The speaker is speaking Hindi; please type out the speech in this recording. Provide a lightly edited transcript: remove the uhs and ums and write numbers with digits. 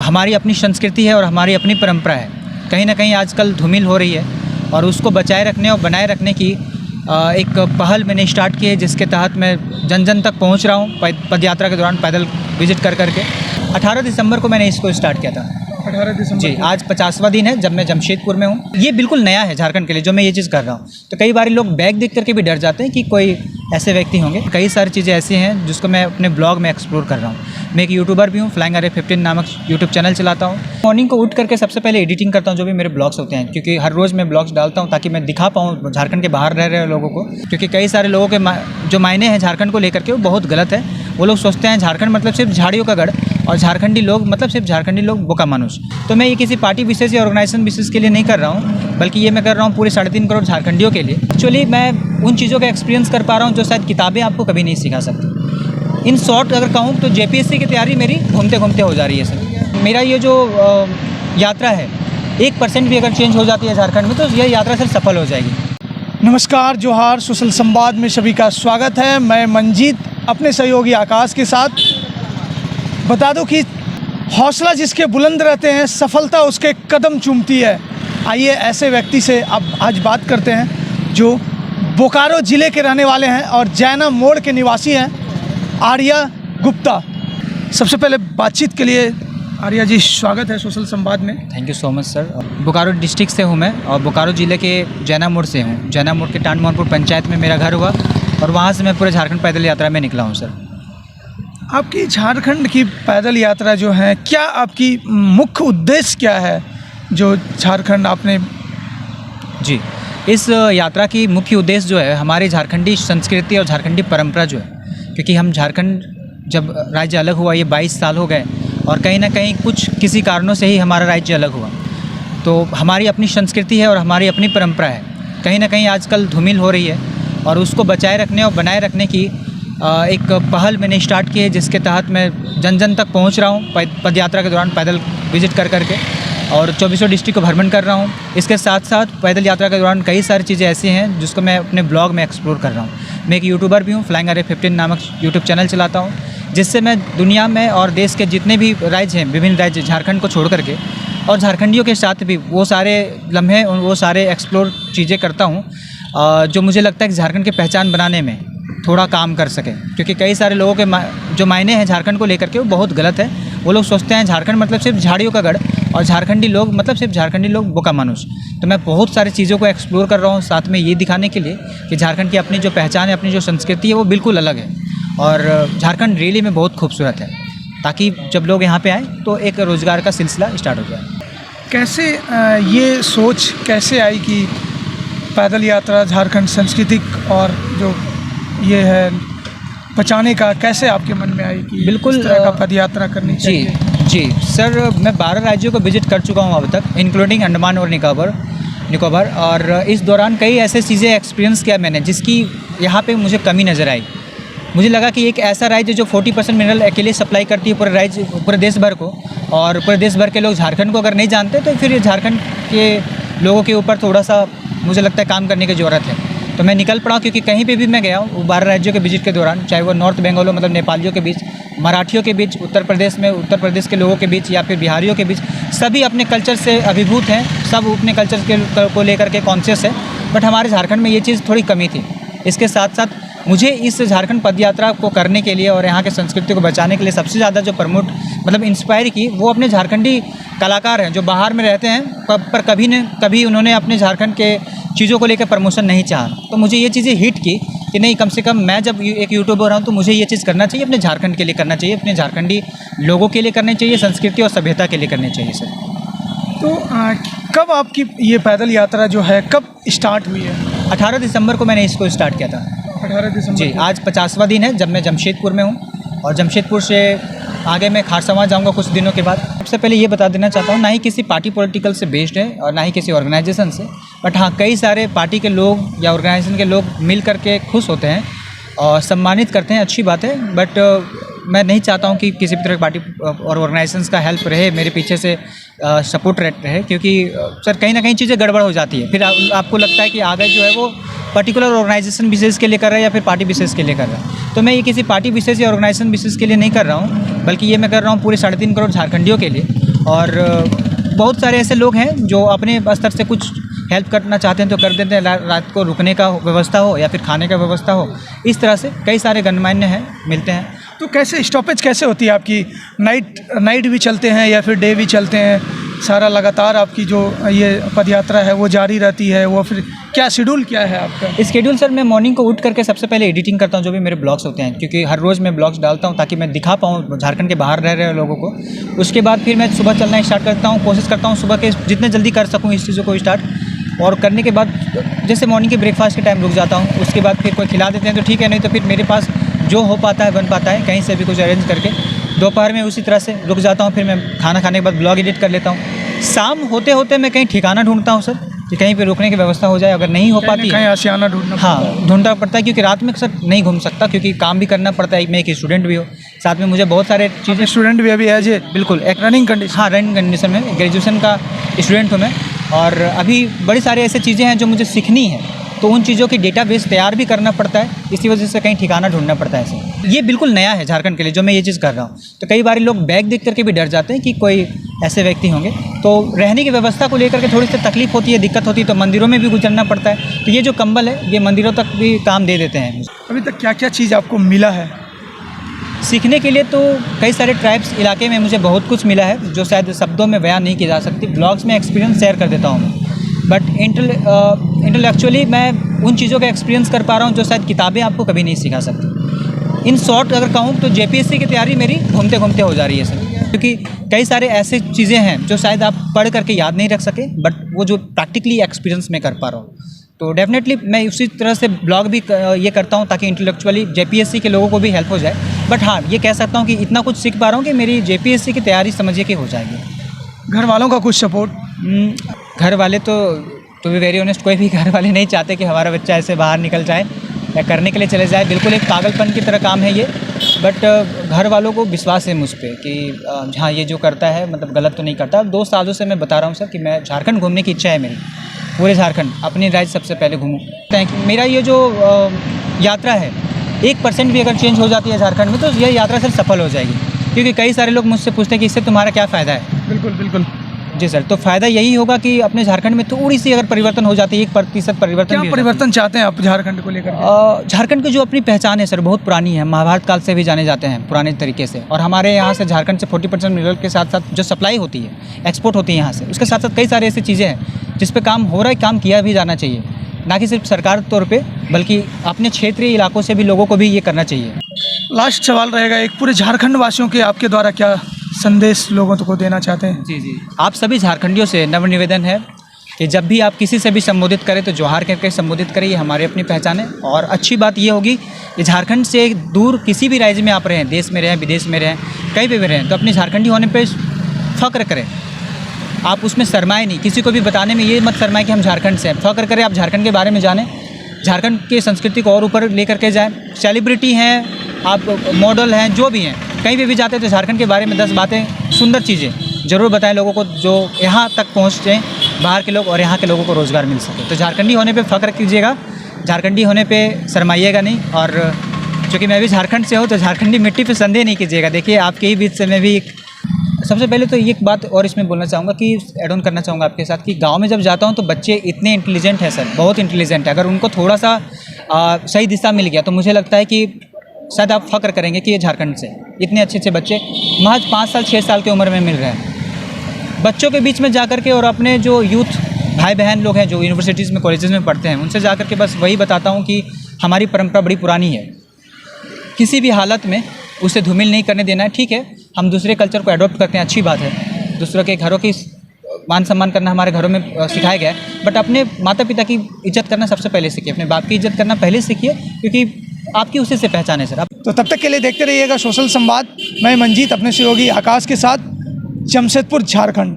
हमारी अपनी संस्कृति है और हमारी अपनी परंपरा है, कहीं ना कहीं आजकल धूमिल हो रही है और उसको बचाए रखने और बनाए रखने की एक पहल मैंने स्टार्ट की है, जिसके तहत मैं जन जन तक पहुंच रहा हूं पदयात्रा के दौरान पैदल विजिट कर करके। 18 दिसंबर को मैंने इसको स्टार्ट किया था। 18 दिसंबर जी, आज 50वां दिन है जब मैं जमशेदपुर में हूँ। ये बिल्कुल नया है झारखंड के लिए जो मैं ये चीज़ कर रहा हूँ। तो कई बार लोग बैग देख करके भी डर जाते हैं कि कोई ऐसे व्यक्ति होंगे। कई सारी चीज़ें ऐसी हैं जिसको मैं अपने ब्लॉग में एक्सप्लोर कर रहा हूँ। मैं एक यूट्यूबर भी हूँ, फ्लाइंग अरे 15 नामक यूट्यूब चैनल चलाता हूँ। मॉर्निंग को उठ करके सबसे पहले एडिटिंग करता हूँ जो भी मेरे ब्लॉग्स होते हैं, क्योंकि हर रोज़ मैं ब्लॉग्स डालता हूँ ताकि मैं दिखा पाऊँ झारखंड के बाहर रह रहे लोगों को। क्योंकि कई सारे लोगों के जो मायने हैं झारखंड को लेकर के वो बहुत गलत है। वो लोग सोचते हैं झारखंड मतलब सिर्फ झाड़ियों का गढ़ और झारखंडी लोग मतलब सिर्फ झारखंडी लोग बोका मानुष। तो मैं ये किसी पार्टी विशेष या ऑर्गेनाइजेशन विशेष के लिए नहीं कर रहा हूँ, बल्कि ये मैं कर रहा हूँ पूरे 3.5 करोड़ झारखंडियों के लिए। एक्चुअली मैं उन चीज़ों का एक्सपीरियंस कर पा रहा हूँ जो शायद किताबें आपको कभी नहीं सिखा सकती। इन शॉर्ट अगर कहूँ तो JPSC की तैयारी मेरी घूमते घूमते हो जा रही है सर। मेरा ये जो यात्रा है 1% भी अगर चेंज हो जाती है झारखंड में तो यह यात्रा सर सफल हो जाएगी। नमस्कार, जोहार, सोशल संवाद में सभी का स्वागत है। मैं मंजीत अपने सहयोगी आकाश के साथ। बता दो कि हौसला जिसके बुलंद रहते हैं, सफलता उसके कदम चूमती है। आइए ऐसे व्यक्ति से अब आज बात करते हैं जो बोकारो ज़िले के रहने वाले हैं और जैना मोड़ के निवासी हैं, आर्या गुप्ता। सबसे पहले बातचीत के लिए आर्या जी स्वागत है सोशल संवाद में। Thank you so much sir. Bokaro district से हूँ मैं और बोकारो ज़िले के जैना मोड़ से हूँ। जैना मोड़ के टांड मोहनपुर पंचायत में मेरा घर हुआ और वहाँ से मैं पूरे झारखंड पैदल यात्रा में निकला हूँ सर। आपकी झारखंड की पैदल यात्रा जो है, क्या आपकी मुख्य उद्देश्य क्या है जो झारखंड आपने? जी, इस यात्रा की मुख्य उद्देश्य जो है हमारी झारखंडी संस्कृति और झारखंडी परंपरा जो है, क्योंकि हम झारखंड जब राज्य अलग हुआ ये 22 साल हो गए और कहीं ना कहीं किसी कारणों से ही हमारा राज्य अलग हुआ। तो हमारी अपनी संस्कृति है और हमारी अपनी परंपरा है, कहीं ना कहीं आजकल धूमिल हो रही है और उसको बचाए रखने और बनाए रखने की एक पहल मैंने स्टार्ट की है, जिसके तहत मैं जन जन तक पहुंच रहा हूं पदयात्रा के दौरान पैदल विजिट कर करके और 24 डिस्ट्रिक्ट को भ्रमण कर रहा हूं। इसके साथ साथ पैदल यात्रा के दौरान कई सारी चीज़ें ऐसी हैं जिसको मैं अपने ब्लॉग में एक्सप्लोर कर रहा हूं। मैं एक यूट्यूबर भी हूं, फ्लाइंग अरे 15 नामक यूट्यूब चैनल चलाता हूं, जिससे मैं दुनिया में और देश के जितने भी राज्य हैं, विभिन्न राज्य झारखंड को छोड़ करके और झारखंडियों के साथ भी वो सारे लम्हे और वो सारे एक्सप्लोर चीज़ें करता हूँ जो मुझे लगता है कि झारखंड की पहचान बनाने में थोड़ा काम कर सके। क्योंकि कई सारे लोगों के जो मायने हैं झारखंड को लेकर के वो बहुत गलत है। वो लोग सोचते हैं झारखंड मतलब सिर्फ झाड़ियों का गढ़ और झारखंडी लोग मतलब सिर्फ झारखंडी लोग बोका मानुष। तो मैं बहुत सारी चीज़ों को एक्सप्लोर कर रहा हूँ, साथ में ये दिखाने के लिए कि झारखंड की अपनी जो पहचान है, अपनी जो संस्कृति है वो बिल्कुल अलग है और झारखंड रियली में बहुत खूबसूरत है, ताकि जब लोग यहाँ पर आएँ तो एक रोज़गार का सिलसिला स्टार्ट हो जाए। कैसे ये सोच कैसे आई कि पैदल यात्रा झारखंड सांस्कृतिक और जो ये है बचाने का, कैसे आपके मन में आई कि बिल्कुल इस तरह का पद यात्रा करनी चाहिए? जी सर, मैं 12 राज्यों को विजिट कर चुका हूँ अब तक, इंक्लूडिंग अंडमान और निकोबार और इस दौरान कई ऐसे चीज़ें एक्सपीरियंस किया मैंने जिसकी यहाँ पे मुझे कमी नज़र आई। मुझे लगा कि एक ऐसा राज्य जो 40% मिनरल अकेले सप्लाई करती है पूरे देश भर को, और पूरे देश भर के लोग झारखंड को अगर नहीं जानते तो फिर झारखंड के लोगों के ऊपर थोड़ा सा मुझे लगता है काम करने की ज़रूरत है। तो मैं निकल पड़ा, क्योंकि कहीं पे भी मैं गया हूँ 12 राज्यों के विजिट के दौरान, चाहे वो नॉर्थ बंगाल हो मतलब नेपालियों के बीच, मराठियों के बीच, उत्तर प्रदेश के लोगों के बीच या फिर बिहारियों के बीच, सभी अपने कल्चर से अभिभूत हैं, सब अपने कल्चर को लेकर के कॉन्शियस है। बट हमारे झारखंड में ये चीज़ थोड़ी कमी थी। इसके साथ साथ मुझे इस झारखंड पदयात्रा को करने के लिए और यहाँ के संस्कृति को बचाने के लिए सबसे ज़्यादा जो प्रमोट मतलब इंस्पायर की वो अपने झारखंडी कलाकार हैं जो बाहर में रहते हैं, पर कभी उन्होंने अपने झारखंड के चीज़ों को लेकर प्रमोशन नहीं चाहा। तो मुझे ये चीज़ें हिट की कि नहीं, कम से कम मैं जब एक यूट्यूबर हूँ तो मुझे ये चीज़ करना चाहिए, अपने झारखंड के लिए करना चाहिए, अपने झारखंडी लोगों के लिए करनी चाहिए, संस्कृति और सभ्यता के लिए करनी चाहिए सर। तो कब आपकी ये पैदल यात्रा जो है कब स्टार्ट हुई है? 18 दिसंबर को मैंने इसको स्टार्ट किया था। 18 दिसंबर जी, आज 50वां दिन है जब मैं जमशेदपुर में हूँ और जमशेदपुर से आगे मैं खारसंवा जाऊँगा कुछ दिनों के बाद। सबसे पहले ये बता देना चाहता हूँ, ना ही किसी पार्टी पॉलिटिकल से बेस्ड है और ना ही किसी ऑर्गेनाइजेशन से, बट हाँ कई सारे पार्टी के लोग या ऑर्गेनाइजेशन के लोग मिल करके खुश होते हैं और सम्मानित करते हैं, अच्छी बात है। बट मैं नहीं चाहता हूँ कि किसी भी तरह की पार्टी और ऑर्गेनाइजेशंस का हेल्प रहे, मेरे पीछे से सपोर्ट रहे, क्योंकि सर कहीं ना कहीं चीज़ें गड़बड़ हो जाती है। फिर आपको लगता है कि आगे जो है वो पर्टिकुलर ऑर्गेनाइजेशन विशेष के लिए कर रहा है या फिर पार्टी विशेष के लिए कर रहा है। तो मैं ये किसी पार्टी विशेष या ऑर्गेनाइजेशन विशेष के लिए नहीं कर रहा हूँ, बल्कि ये मैं कर रहा हूँ पूरे 3.5 करोड़ झारखंडियों के लिए और बहुत सारे ऐसे लोग हैं जो अपने स्तर से कुछ हेल्प करना चाहते हैं तो कर देते हैं, रात को रुकने का व्यवस्था हो या फिर खाने का व्यवस्था हो, इस तरह से कई सारे गणमान्य हैं मिलते हैं। तो कैसे स्टॉपेज कैसे होती है आपकी? नाइट भी चलते हैं या फिर डे भी चलते हैं? सारा लगातार आपकी जो ये पदयात्रा है वो जारी रहती है, वो फिर क्या शेड्यूल क्या है आपका? स्केड्यूल सर, मैं मॉर्निंग को उठ करके सबसे पहले एडिटिंग करता हूँ जो भी मेरे ब्लॉग्स होते हैं, क्योंकि हर रोज़ मैं ब्लॉग्स डालता हूँ ताकि मैं दिखा पाऊँ झारखंड के बाहर रह रहे लोगों को। उसके बाद फिर मैं सुबह चलना स्टार्ट करता हूँ, कोशिश करता हूँ सुबह के जितने जल्दी कर सकूँ इस चीज़ों को स्टार्ट, और करने के बाद जैसे मॉर्निंग के ब्रेकफास्ट के टाइम रुक जाता हूँ। उसके बाद फिर कोई खिला देते हैं तो ठीक है, नहीं तो फिर मेरे पास जो हो पाता है बन पाता है कहीं से भी कुछ अरेंज करके। दोपहर में उसी तरह से रुक जाता हूँ, फिर मैं खाना खाने के बाद ब्लॉग एडिट कर लेता हूँ। शाम होते होते मैं कहीं ठिकाना ढूंढता हूँ सर कि कहीं पे रुकने की व्यवस्था हो जाए, अगर नहीं हो पाती कहीं आशियाना ढूंढना पड़ता है। हाँ, ढूंढना पड़ता है क्योंकि रात में सर नहीं घूम सकता, क्योंकि काम भी करना पड़ता है। मैं एक स्टूडेंट भी हूँ, साथ में मुझे बहुत सारे चीज़ें। स्टूडेंट भी अभी एज ए बिल्कुल एक रनिंग कंडीशन? हाँ, रनिंग कंडीशन में ग्रेजुएशन का स्टूडेंट हूँ मैं, और अभी बड़ी सारी ऐसी चीज़ें हैं जो मुझे सीखनी है, तो उन चीज़ों की डेटाबेस तैयार भी करना पड़ता है। इसी वजह से कहीं ठिकाना ढूंढना पड़ता है सर। ये बिल्कुल नया है झारखंड के लिए जो मैं ये चीज़ कर रहा हूँ, तो कई बार लोग बैग देख करके भी डर जाते हैं कि कोई ऐसे व्यक्ति होंगे। तो रहने की व्यवस्था को लेकर के थोड़ी सी तकलीफ होती है, दिक्कत होती है, तो मंदिरों में भी गुजरना पड़ता है। तो ये जो कंबल है ये मंदिरों तक भी काम दे देते हैं। अभी तक क्या क्या चीज़ आपको मिला है सीखने के लिए? तो कई सारे ट्राइब्स इलाके में मुझे बहुत कुछ मिला है जो शायद शब्दों में बयान नहीं की जा सकती। ब्लॉग्स में एक्सपीरियंस शेयर कर देता हूँ मैं, बट इंटेलेक्चुअली मैं उन चीज़ों का एक्सपीरियंस कर पा रहा हूँ जो शायद किताबें आपको कभी नहीं सिखा सकती। इन शॉर्ट अगर कहूँ तो जेपीएससी की तैयारी मेरी घूमते घूमते हो जा रही है सर, क्योंकि कई सारे ऐसे चीज़ें हैं जो शायद आप पढ़ करके याद नहीं रख सके, बट वो जो प्रैक्टिकली एक्सपीरियंस में कर पा रहा हूँ। तो डेफिनेटली मैं उसी तरह से ब्लॉग भी ये करता हूँ ताकि इंटेलेक्चुअली जेपीएससी के लोगों को भी हेल्प हो जाए। बट हाँ, ये कह सकता हूँ कि इतना कुछ सीख पा रहा हूँ कि मेरी जेपीएससी की तैयारी समझिए कि हो जाएगी। घर वालों का कुछ सपोर्ट? घर वाले तो टू बी वेरी ऑनेस्ट कोई भी घर वाले नहीं चाहते कि हमारा बच्चा ऐसे बाहर निकल जाए या करने के लिए चले जाए। बिल्कुल एक पागलपन की तरह काम है ये, बट घर वालों को विश्वास है मुझ पर कि हाँ ये जो करता है मतलब गलत तो नहीं करता। 2 सालों से मैं बता रहा हूँ सर कि मैं झारखंड घूमने की इच्छा है मेरी, पूरे झारखंड अपनी राज्य सबसे पहले घूमूँ। मेरा ये जो यात्रा है 1% भी अगर चेंज हो जाती है झारखंड में तो यह यात्रा सर सफल हो जाएगी, क्योंकि कई सारे लोग मुझसे पूछते हैं कि इससे तुम्हारा क्या फ़ायदा है। बिल्कुल बिल्कुल जी सर, तो फ़ायदा यही होगा कि अपने झारखंड में थोड़ी सी अगर परिवर्तन हो जाती है, 1% परिवर्तन क्या भी हो परिवर्तन चाहते हैं आप झारखंड को लेकर? झारखंड की जो अपनी पहचान है सर बहुत पुरानी है, महाभारत काल से भी जाने जाते हैं पुराने तरीके से। और हमारे यहाँ से झारखंड से 40% मिनरल के साथ साथ जो सप्लाई होती है, एक्सपोर्ट होती है यहाँ से, उसके साथ साथ कई सारे ऐसी चीज़ें हैं जिस पे काम हो रहा है, काम किया भी जाना चाहिए, ना कि सिर्फ सरकार तौर पे बल्कि अपने क्षेत्रीय इलाकों से भी लोगों को भी ये करना चाहिए। लास्ट सवाल रहेगा, एक पूरे झारखंड वासियों के आपके द्वारा क्या संदेश लोगों को देना चाहते हैं? जी, आप सभी झारखंडियों से नवनिवेदन है कि जब भी आप किसी से भी संबोधित करें तो जोहार करके संबोधित करें, ये हमारी अपनी पहचान है। और अच्छी बात ये होगी कि झारखंड से दूर किसी भी राज्य में आप रहें, देश में रहें, विदेश में रहें, कहीं भी रहें, तो अपने झारखंडी होने पर फ़ख्र करें। आप उसमें शर्माए नहीं, किसी को भी बताने में ये मत शर्माए कि हम झारखंड से हैं। फ़ख्र करें, आप झारखंड के बारे में जानें, झारखंड की संस्कृति को और ऊपर लेकर के जाएँ। सेलिब्रिटी हैं आप, मॉडल हैं, जो भी हैं, कहीं भी जाते हैं तो झारखंड के बारे में 10 बातें, सुंदर चीज़ें ज़रूर बताएं लोगों को, जो यहाँ तक पहुँचें बाहर के लोग और यहाँ के लोगों को रोज़गार मिल सके। तो झारखंडी होने पे फ़ख्र कीजिएगा, झारखंडी होने पे शर्माइएगा नहीं। और चूँकि मैं भी झारखंड से हूँ तो झारखंडी मिट्टी पे संदेह नहीं कीजिएगा। देखिए आपके ही बीच से मैं भी सबसे पहले तो एक बात और इसमें बोलना चाहूँगा कि ऐड ऑन करना चाहूँगा आपके साथ कि गाँव में जब जाता हूँ तो बच्चे इतने इंटेलिजेंट हैं सर, बहुत इंटेलिजेंट है। अगर उनको थोड़ा सा सही दिशा मिल गया तो मुझे लगता है कि शायद आप फ़ख्र करेंगे कि ये झारखंड से इतने अच्छे अच्छे बच्चे महज 5 साल 6 साल की उम्र में मिल रहे हैं। बच्चों के बीच में जा कर के और अपने जो यूथ भाई बहन लोग हैं जो यूनिवर्सिटीज़ में कॉलेजेस में पढ़ते हैं उनसे जा कर के बस वही बताता हूँ कि हमारी परंपरा बड़ी पुरानी है, किसी भी हालत में उसे धूमिल नहीं करने देना है। ठीक है, हम दूसरे कल्चर को अडॉप्ट करते हैं, अच्छी बात है, दूसरों के घरों की मान सम्मान करना हमारे घरों में सिखाया गया है, बट अपने माता पिता की इज्जत करना सबसे पहले सीखिए, अपने बाप की इज्जत करना पहले सीखिए, क्योंकि आपकी उसी से पहचान है सर। तो तब तक के लिए देखते रहिएगा सोशल संवाद। मैं मंजीत अपने सहयोगी आकाश के साथ, जमशेदपुर झारखंड।